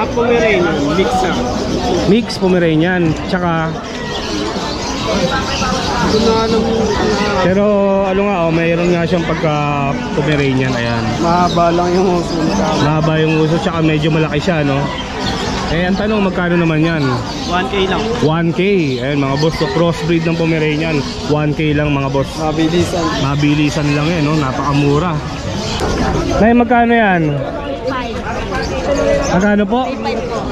Half Pomeranian, mix na. Mix Pomeranian, tsaka pero ano nga, oh, mayroon nga siyang pagka Pomeranian, ayan. Mahaba lang yung uso. Mahaba yung uso, tsaka medyo malaki siya, no? Eh, ang tanong, magkano naman yan? 1K lang. 1K, ayan mga boss, so crossbreed ng Pomeranian, 1K lang mga boss. Mabilisan. Mabilisan lang yan, no? Napakamura. Nay, magkano yan? 5. Magkano po?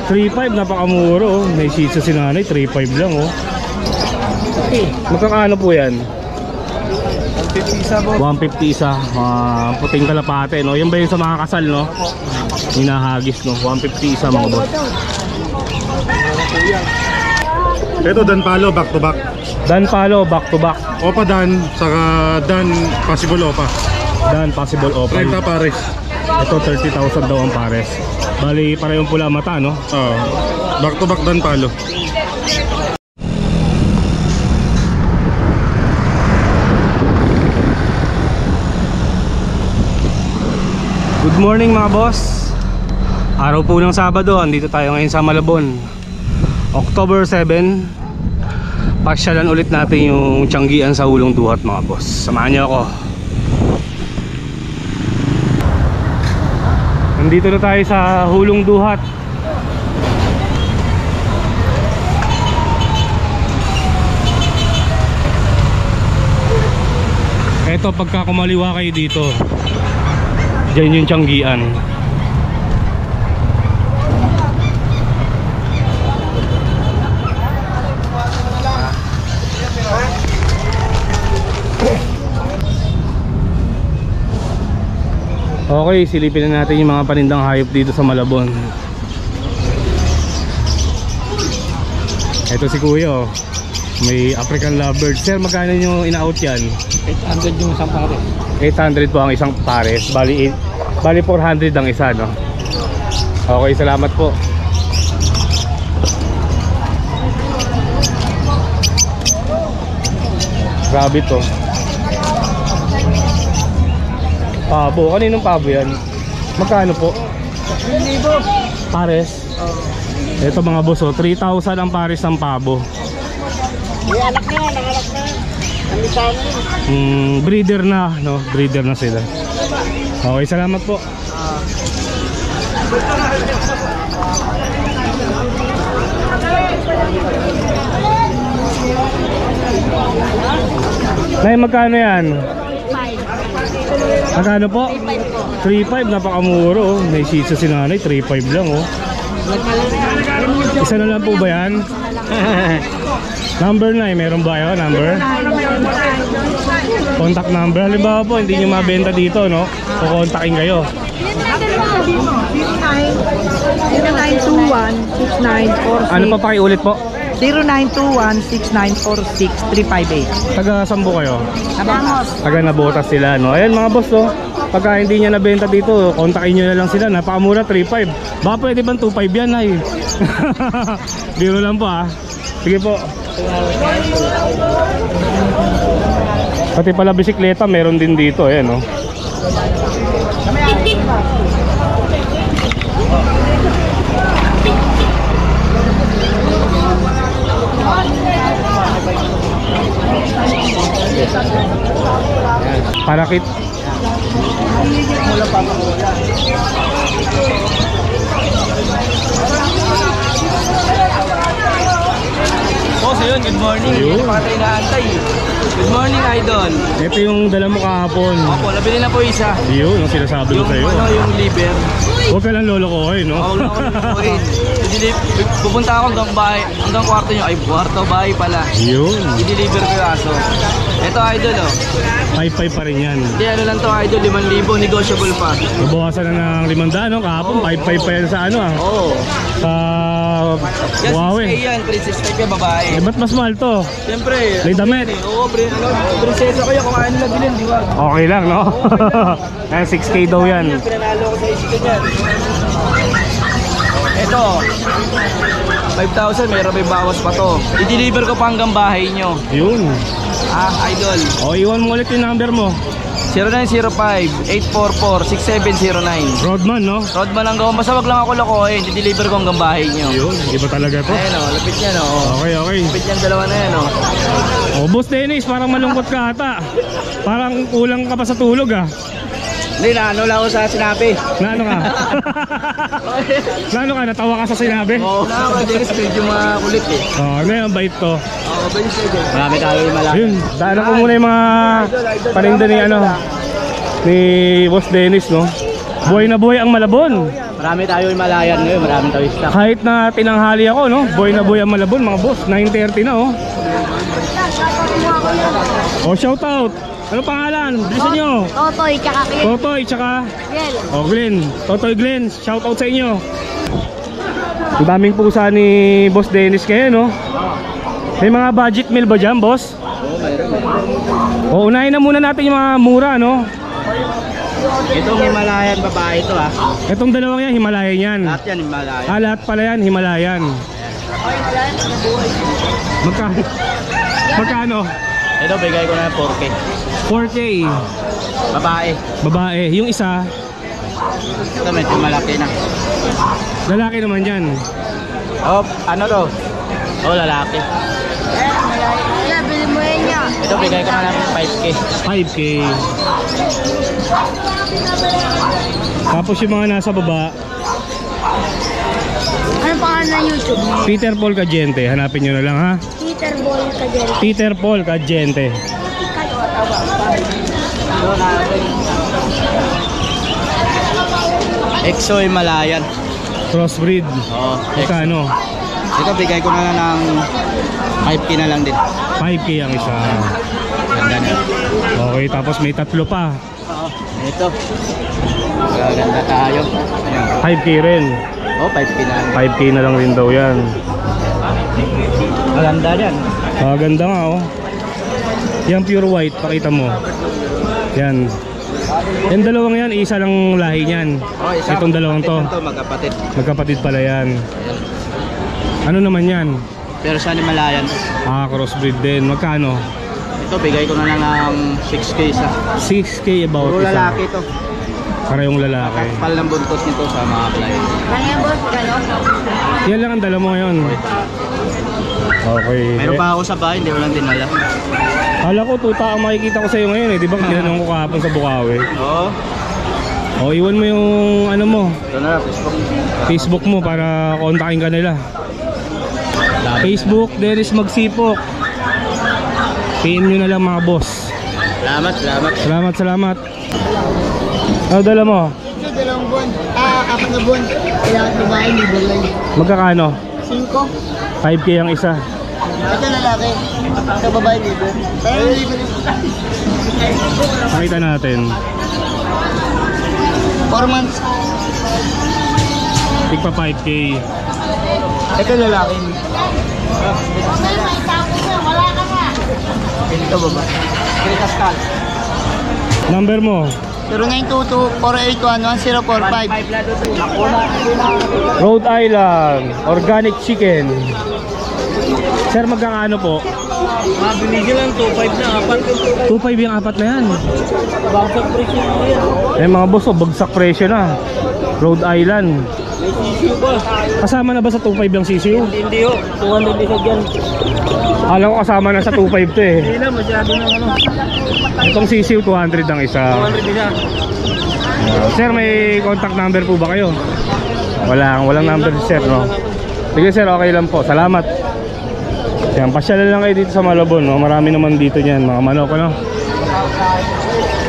3.5, napakamura, oh. May shih tzu si nanay, 3.5 lang, oh. Magkano po yan? 150 isa po. 150 isa, puting kalapate, no? Yan ba yung sa mga kasal, no? Hinahagis, no? 150 isa mga boss. Ito Dan Palo back to back. Dan Palo back to back. Opa Dan, saka Dan possible Opa. Dan possible opa. 30 pares. Ito 30,000 daw ang pares. Bali parehong pula mata, no? Oo. Back to back Dan Palo. Good morning mga boss. Araw po ng Sabado, andito tayo ngayon sa Malabon. October 7. Pasyalan ulit natin yung tiyanggian sa Hulong Duhat mga boss. Samahan niyo ako. Nandito na tayo sa Hulong Duhat. Eto, pagka kumaliwa kayo dito, diyan yung tiyanggian. Okay, silipin na natin yung mga panindang hayop dito sa Malabon. Ito si Kuya, oh. May African lovebird. Sir, magkano nyo ina-out yan? 800 yung isang pares. 800 po ang isang pares. Bali 400 ang isa, no? Okay, salamat po. Grabe to. Pabo. Kaninong pabo yan? Magkano po? 1,000. Pares? Ito mga boss, 3,000 ang pares ng pabo. May anak na, nanganak na. Breeder na, no? Breeder na sila. Okay, salamat po. Nay, magkano yan? 5. Magkano po? 3.5, napakamura, oh. May shih tzu si nanay, 3.5 lang, oh. Isa na lang po ba yan? Number na, meron ba kayo? Number? Contact number. Halimbawa po, hindi nyo mabenta dito, no? Kukontakin kayo. 0921-6946. Ano pa pakiulit po? 0921-6946-358. Taga sambo kayo? Nabangos. Taga Nabotas sila, no? Ayan mga boss, no? Pagka hindi niya nabenta dito, kontakin nyo na lang sila. Napakamura, 3.5. Baka pwede bang 2.5 yan, ay? Biro lang po, ah. Sige po. Pati pala bisikleta, meron din dito, ayan, no? Parakit. Boss, ayun, good morning. Ayun. Patay na antay. Good morning, idol. Ito yung dala mo kahapon. Opo, nabili na po isa. Yun, ang sinasabi ko Yung sa'yo. ano, yung liver. Huwag ka lang lolokohin, no? Huwag na ako nagpupuhin. Pupunta ako hanggang bahay, hanggang kwarto nyo. Ay, kwarto, bahay pala. Yun. I-deliver ko yung aso. Ito, idol, oh. 5.5 pa rin yan. Hindi, ano lang to, idol, 5,000, negotiable pa. Nabawasan na ng 500, no? Kahapon, 5.5 pa yan sa ano, ah. Oo. Sa Yes, Huawei. yan, princess type yan, babae. Eh, ba't mas mahal to? Siyempre. May damit. Oo, prinsesa ko yan, kung ano nila bilhin, di ba? Okay lang, no? Ayan, 6K daw yan. Pinanalo ko sa isip niyan. Ito, 5,000, mayroon may bawas pa to. I-deliver ko pa hanggang bahay nyo. Yun. Idol. O, iwan mo ulit yung number mo. 0905-844-6709. Rodman, no? Rodman ang gawin. Basta wag lang ako lokohin. Di-deliver ko hanggang bahay nyo. Yun, iba talaga to. Ayan o, lapit yan o. Okay, okay. Lapit yan, dalawa na yan o. Oh, Boss Dennis, parang malungkot ka ata. Parang kulang ka pa sa tulog ah. Hindi na, ano lang ako sa sinabi. Naano ka? Naano ka? Natawa ka sa sinabi? Oo, na ako, Dennis, medyo makulit eh. Oh, ano yung bait to? Oo, Dennis, marami tayo yung malaki. Ayun, daanan ko muna yung mga paninda ni ano ni Boss Dennis, no? Buhay na buhay ang Malabon. Marami tayo yung malayan ngayon, marami tayo yung stock. Kahit na tinanghali ako, no? Buhay na buhay ang Malabon, mga boss. 9:30 na, oh. Oh, shout out. Ano pangalan? Bilisan nyo. Totoy, tsaka Kiel. Totoy, tsaka Kiel. oh, Glenn. Totoy Glenn, shout out sa inyo. Ang daming pusa ni Boss Dennis kayo, no? May mga budget meal ba dyan, boss? O, unahin na muna natin yung mga mura, no? Itong Himalayan babae ito ah. Itong dalawang yan, Himalayan yan. Lahat yan Himalayan. Ah, lahat pala yan, Himalayan. Magkano? Magkano? Ito bigay ko na 4K. 4K. Babae. Babae. Yung isa, Ito medyo malaki na. lalaki naman yan. Oh, ano to? Oh, lalaki. Kaya, bili mo yan niya. Ito bigay ko na lang 5K. 5K. Tapos yung mga nasa baba, Anong pangalan ng YouTube? Peter Paul Cagente. Hanapin nyo na lang, ha? Peter Ball Kajel. Peter Paul Cagente. Exo Himalayan. Crossbreed. Oh, Magkano? ito bigay ko na lang ng 5K na lang din. 5K ang isa. Ganda na. Okay, tapos may tatlo pa. Ito. Maganda tayo. Ayan. 5K rin. Oh, 5K na lang. 5K na lang rin daw yan. Maganda yan. Ganda nga, oh. Yan pure white, pakita mo. Yan. Yung dalawang yan, isa lang lahi niyan. Oh, isa. Itong dalawang to. Ito magkapatid. Magkapatid pala yan. Ano naman yan? Pero sa Himalayan. Ah, crossbreed din. Magkano? Ito bigay ko na lang ng 6K isa. 6K about Puro isa. lalaki ito. Parehong lalaki. Kapal ng buntot nito sa mga client. Ano yan, boss? Ano? Yan lang ang dala mo ngayon. Okay. Meron pa ako sa bahay, hindi ko lang dinala. Kala ko tuta ang makikita ko sa iyo ngayon, eh. Di ba tinanong ko kahapon sa Bukawi? Oo. O, iwan mo yung ano mo, Ito na, Facebook. Facebook mo para kontakin ka nila. Facebook, Dennis Magsipok. PM nyo na lang mga boss. Salamat, salamat. Salamat, salamat. Ano dala mo? Ito, dalawang buwan. Apat na buwan. Kailangan babae, may bulay. Magkakano? 5. 5K ang isa. Ito lalaki. Ito babae, libo. Pero libo rin. Pakita natin. 4 months. Tigpa 5K. Ito lalaki. Ito baba. Kritastal. Number mo? 0922-481-1045. Rhode Island Organic Chicken. Sir, magkakano po? Binigyan lang 2.5 na apat. 2.5 yung apat na yan. Bagsak presyo na yan. Eh mga boss, oh, bagsak presyo na. Rhode Island. May sisiyo ba? Kasama na ba sa 2.5 yung sisiyo? Hindi ho. 200 isa dyan. Alam ko kasama na sa 2.5 to eh. Hindi na, masyado na ano. Itong sisiyo 200 ang isa. 200 isa. Sir, may contact number po ba kayo? Walang number si sir, no? Sige sir, okay lang po. Salamat. Yan, pasyalan lang kayo dito sa Malabon, no? Marami naman dito niyan, mga manok, ano?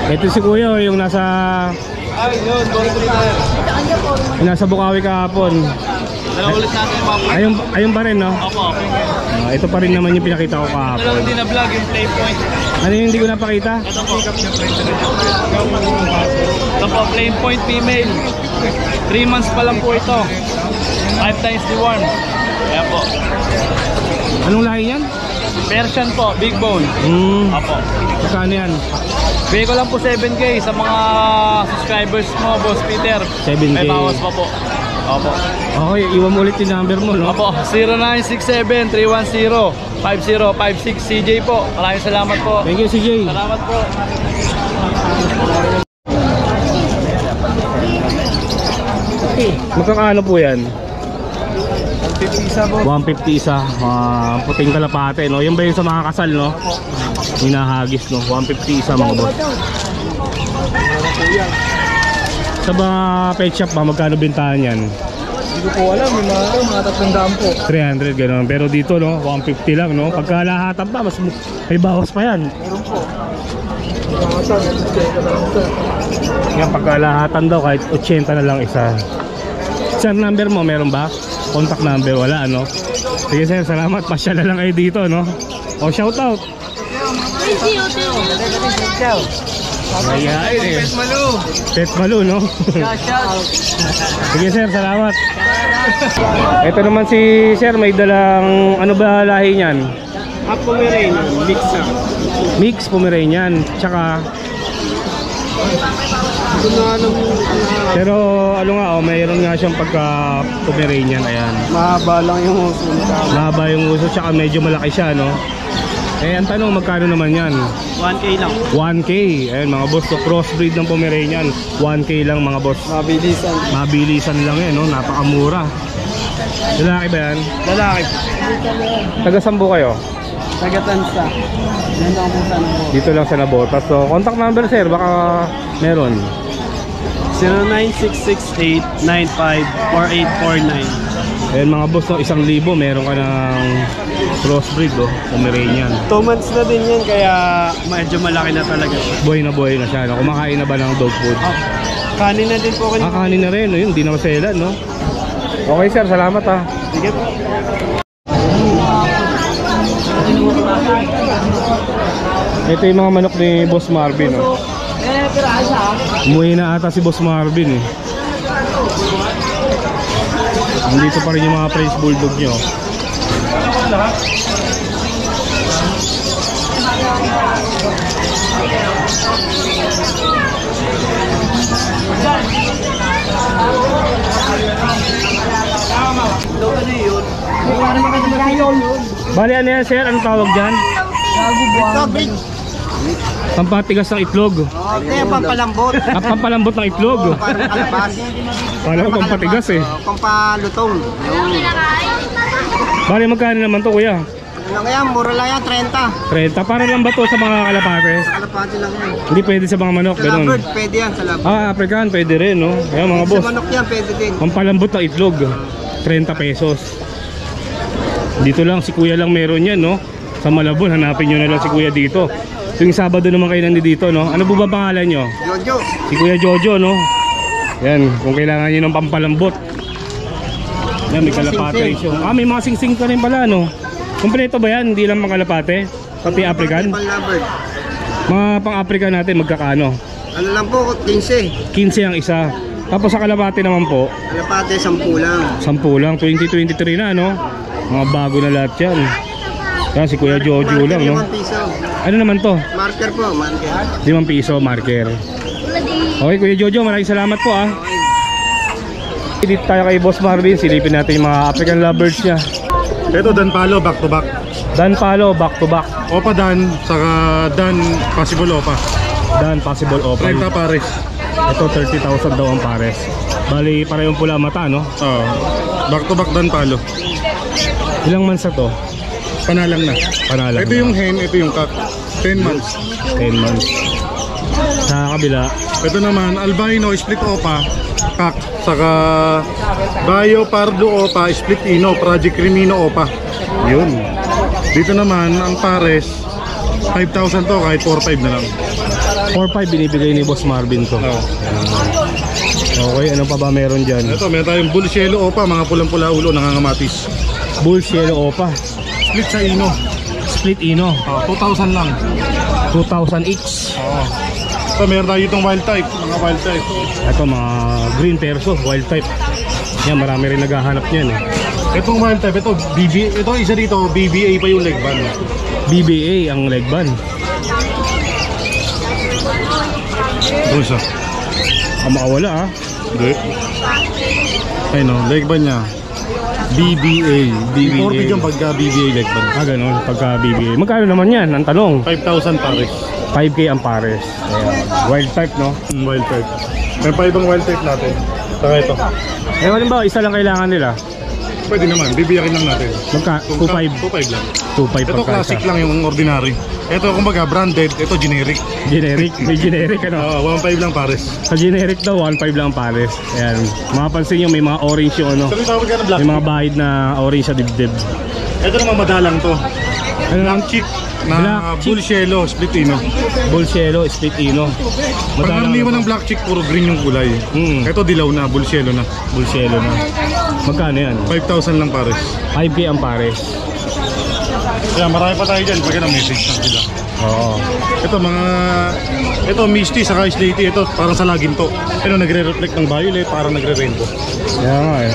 Ito si kuya, yung nasa nasa Bukawi kahapon. Ulit natin yung mga Ayun pa rin, no? Opo. Ito pa rin naman yung pinakita ko kahapon. Hindi na vlog yung play point. Ano yung hindi ko napakita? Ito po. Ito po, plain point female. 3 months pa lang po ito. 5 times the worm. Ayan po. Anong lahi yan? Persian po, big bone. Opo. Magkano yan? Bigay ko lang po 7K sa mga subscribers mo, Boss Peter. 7K. May bawas pa po. Opo. Okay, iwan mo ulit yung number mo, no? Opo, 0967-310-5056 CJ po. Maraming salamat po. Thank you, CJ. Salamat po. Magkakaano po yan? 50 isa boss. 150 isa. Puting kalapate, no? Yan ba yung sa mga kasal, no? Hinahagis, no? 150 isa mga boss. Sa mga pet shop ba, magkano bintahan yan? Hindi ko po alam, may mga 300 po. 300 gano'n. Pero dito, no? 150 lang, no? Pagka lahatan pa, mas may bawas pa yan. Meron po. Yan, pagka lahatan daw, kahit 80 na lang isa. Sir, number mo, meron ba? Contact number, wala, ano? Sige sir, salamat. Pasya na lang kayo dito, no? O, shout out. Mayayain eh. Pet Malu. Pet Malu, no? Shout. Sige sir, salamat. Ito naman si sir, may dalang, ano ba lahi niyan? Half Pomeranian, mix na. Mix Pomeranian, tsaka pero ano nga, oh, mayroon nga siyang pagka Pomeranian, ayan. Mahaba lang yung uso. Mahaba yung uso, tsaka medyo malaki siya, no? Eh, ang tanong, magkano naman yan? 1K lang. 1K, ayan mga boss, so crossbreed ng Pomeranian, 1K lang mga boss. Mabilisan. Mabilisan lang yan, no? Napakamura. Lalaki ba yan? Lalaki. Taga-sambo kayo? Taga-Tansa. Yan ako po sana po. Dito lang sa Nabotas. So, contact number sir, baka meron. 09668954849. Ayan mga boss, no? 1,000 meron ka ng crossbreed, oh, Pomeranian. 2 months na din yan, kaya medyo malaki na talaga siya. Buhay na siya, no? Kumakain na ba ng dog food? Oh, kanin na din po. Kanin na rin, no? Yun, di na maselan, no? Okay sir, salamat ha. Sige po. Ito yung mga manok ni Boss Marvin, no? Umuwi na ata si Boss Marvin, eh. Nandito pa rin yung mga French Bulldog nyo. Bali, ano yan sir? Anong tawag dyan? Pampatigas ng itlog. Okay, pampalambot. Pampalambot ng itlog. Parang kalabas. Kala ko pampatigas eh. Pampalutong. Bali, magkano naman to kuya? Ano kaya, mura lang yan, 30. 30. Para lang ba to sa mga kalapate? Kalapati lang yan. Hindi pwede sa mga manok, Sa ganun. lovebird, pwede yan sa lovebird. African, pwede rin, no? Ayan mga Sa boss. manok yan, pwede din. Pampalambot ng itlog, 30 pesos. Dito lang, si kuya lang meron yan, no? Sa Malabon, hanapin nyo na lang si kuya dito. Tuwing Sabado naman kayo nandito, no? Ano po ba pangalan nyo? Jojo. Si Kuya Jojo, no? Yan, kung kailangan nyo ng pampalambot. Yan, may kalapate siya. May mga sing-sing ka rin pala, no? Kompleto ba yan? Hindi lang mga kalapate? Pati African? Pang lovebird. Mga pang-African natin, magkakano? Ano lang po, 15. 15 ang isa. Tapos sa kalapate naman po, Kalapati, 10 lang. 10 lang. 2023 na, no? Mga bago na lahat yan. Yan, si Kuya Jojo lang, no? 5 piso. Ano naman to? Marker po, marker. 5 piso, marker. Okay, Kuya Jojo, maraming salamat po, ah. Dito tayo kay Boss Marvin, silipin natin yung mga African lovebirds niya. Ito Dan Palo, back to back. Dan Palo, back to back. Opa Dan, saka Dan possible Opa. Dan possible open. 30 pares. Ito 30,000 daw ang pares. Bali, parehong pula mata, no? Back to back Dan Palo. Ilang months na to? Panalang na. Panalang Ito yung hen, ito yung cock. 10 months. 10 months. Sa kabila, Ito naman, albino, split Opa, cock. Saka Bayo Pardo Opa, split Ino, Project Crimino Opa. yun. Dito naman, ang pares, 5,000 to, kahit 4,500 na lang. 4-5 binibigay ni Boss Marvin to. Okay, ano pa ba meron dyan? Ito, meron tayong Bull Cielo Opa, mga pulang-pula ulo, nangangamatis. Bulls Yellow Opa. Split sa Ino. Split Ino. 2,000 lang. 2,000 each. Ito, meron tayo itong wild type, mga wild type. Ito mga green perso, wild type. Yan, marami rin naghahanap niyan, eh. Itong wild type, ito, ito isa dito, BBA pa yung leg band. BBA ang leg band. Ito siya. Makawala, ah. Hindi. Ayun o, leg band niya. BBA. Imported yung pagka BBA leg band. Ganun, pagka BBA. Magkano naman yan? Ang tanong. 5,000 pares. 5K ang pares. Ayan. Wild type, no? Wild type. Meron pa ibang wild type natin. Saka ito. Eh, halimbawa, isa lang kailangan nila. Pwede naman, bibiyakin lang natin. 2.5. 2.5 lang. 2.5 Ito pagka classic isa. lang yung ordinary. Ito kumbaga branded, ito generic. Generic. May generic ano. 1.5 lang pares. Sa generic daw, 1.5 lang pares. Ayan. Mapapansin nyo, may mga orange yung ano. Sabi tawag ka ng black. May mga bahid na orange sa dibdib. Ito naman madalang to. Ano lang? Black chick na Black chick. bull cielo, split ino. Bolsero, split ino. Pagkaraniwan ng black chick, puro green yung kulay. Ito dilaw na, bull cielo na. Bolsero na. Magkano yan? 5,000 lang pares. 5K ang pares. Kaya marami pa tayo dyan, pagka na-message na sila. Oo. Ito misty saka slaty, ito parang sa lagim to. Ito nagre-reflect ng violet, parang nagre-rainbow. Kaya nga eh.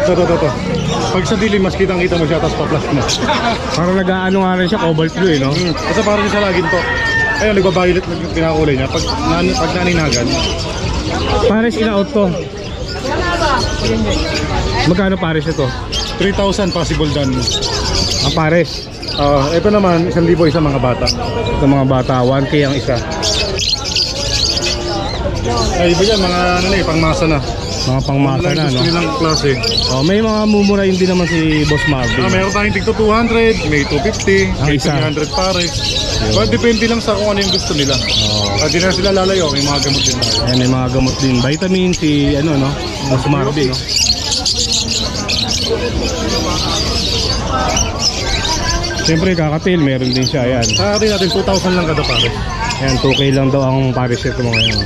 Ito. Pag sa dilim, mas kitang-kita mo siya, tapos pa-flash na. Parang nag-ano nga rin siya, cobalt blue eh, no? Kasi parang sa lagim to. Ayun, nagba-violet na yung pinakulay niya. Pag naninagan, Pares in-out to. Magkano pares ito? 3,000 possible done. Ang pares. Ito naman, 1,000 isa mga bata. Ito mga bata, 1K ang isa. Ay, iba yan, mga ano na pangmasa na. Mga pangmasa na, Gusto no? nilang klase. Oh, may mga mumurahin din naman si Boss Marvin. Meron tayong tigto 200, may 250, Ang may isa. 300 pares. But depende lang sa kung ano yung gusto nila. At di na sila lalayo, may mga gamot din tayo. Ayan, may mga gamot din. Vitamin si, ano, no? Boss Marvin, no? Siyempre, kakatil, meron din siya. Ayan. Sa atin natin, 2,000 lang kada pares. Ayan, 2K lang daw ang pares ito mga yan.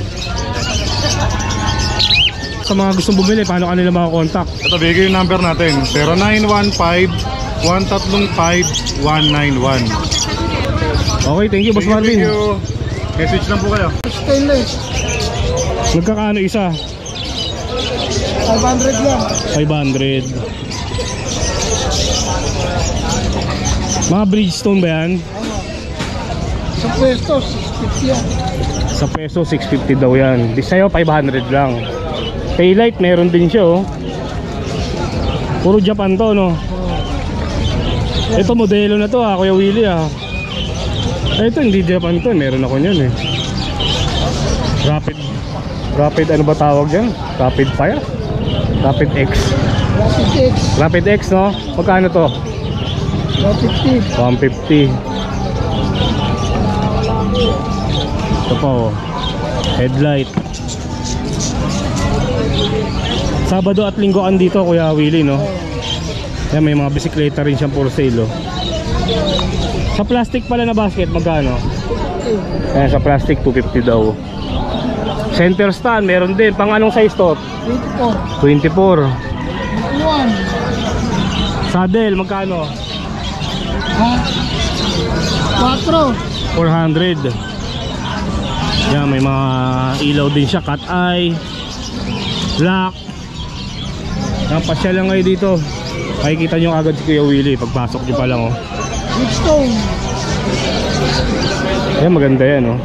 Sa mga gustong bumili, paano kanila makakontakt? Ito, bigay yung number natin. 0915-135-191. Okay, thank you, Boss Marvin. Thank you. Message lang po kayo. Stainless. Magkakaano isa? 500 lang. 500. Mga Bridgestone ba yan? Sa pwesto, 650 yan. Sa peso, 650 daw yan. Di sa'yo, 500 lang. Taillight, meron din siya, oh. Puro Japan to, no? Ito, modelo na to, Kuya Willie, Ito, hindi Japan to. Meron ako nyan, eh. Rapid, ano ba tawag yan? Rapid Fire? Rapid X. Rapid X. Rapid X, no? Magkano to? 150. 150. Ito po, headlight. Sabado at linggo dito, Kuya Willie, no? Yan, may mga bisikleta rin siyang for sale, oh. Sa plastic pala na basket, magkano? Ayan, sa plastic, 250 daw. Center stand, meron din. Pang anong size to? 24. 24. 1. Saddle, magkano? 4. 400. Yan, may mga ilaw din siya, cat eye, lock. Yan, pasya lang kayo dito. Makikita nyo agad si Kuya Willie pagpasok nyo pa lang, oh. Bridgestone. Yan, maganda yan, oh.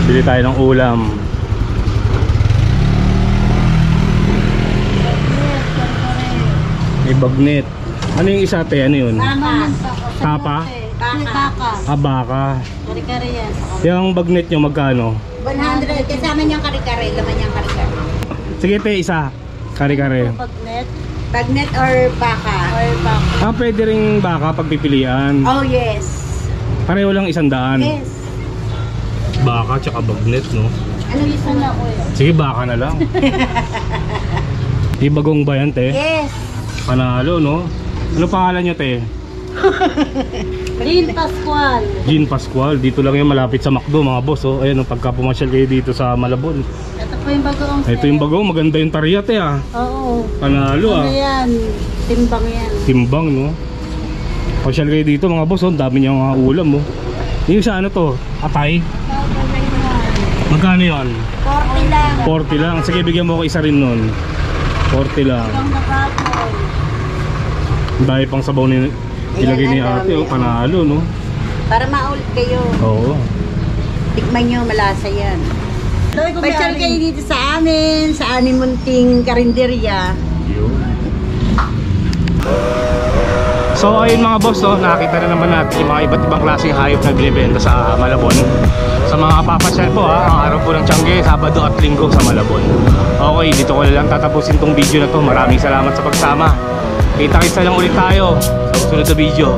Bili tayo ng ulam. May bagnet. Ano yung isa, te? Ano yun? Tapa? Baka. Baka. Kare-kare yan. Yung bagnet nyo, magkano? 100. Kasama niyang kare-kare. Laman niyang kare-kare. Sige, te, isa. Kare-kare. Bagnet. Bagnet or baka? Or baka. Pwede ring baka pagpipilian. Oh, yes. Pareho lang 100. Yes. Baka tsaka bagnet, no? Ano gusto na ko yun? Sige, baka na lang. Di bagong ba yan, te? Yes. Panalo, no? Ano pangalan nyo, te? Jean Pascual. Jean Pascual. Dito lang yung malapit sa McDo, mga boss, oh. Ayan, pagka pumasyal kayo dito sa Malabon. Ito po yung bagong Ito yung bagong, maganda yung tariya, te, Oo. Panalo, Ano yan? Timbang yan. Timbang, no? Pasyal kayo dito, mga boss, oh. Dami niya mga ulam, oh. Yung sa ano to? Atay? Magkano yun? 40 lang. 40 lang. Sige, bigyan mo ko isa rin nun. 40 lang. Ang nakapoy. Dahil pang sabaw ni ilagay ni ate, oh. Panalo, no? Para maulit kayo. Oo. Tikman nyo, malasa yan. Pasyal kayo dito sa amin, sa amin munting karinderya. Yun. So ayun mga boss, no, nakita na naman natin yung mga iba't ibang klaseng hayop na binibenta sa Malabon. Sa mga papasyal po ha, ang araw po ng Tiangge, Sabado at Linggo sa Malabon. Okay, dito ko na lang tatapusin tong video na to. Maraming salamat sa pagsama. Kita-kits na lang ulit tayo sa susunod na video.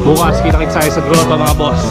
Bukas kita-kits tayo sa grotto mga boss.